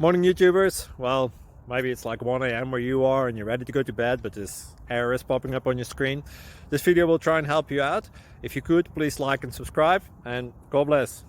Morning YouTubers. Well, maybe it's like 1 a.m. where you are and you're ready to go to bed, but this error is popping up on your screen. This video will try and help you out. If you could, please like and subscribe, and God bless.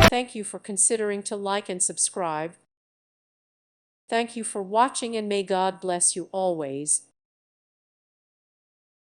Thank you for considering to like and subscribe. Thank you for watching, and may God bless you always.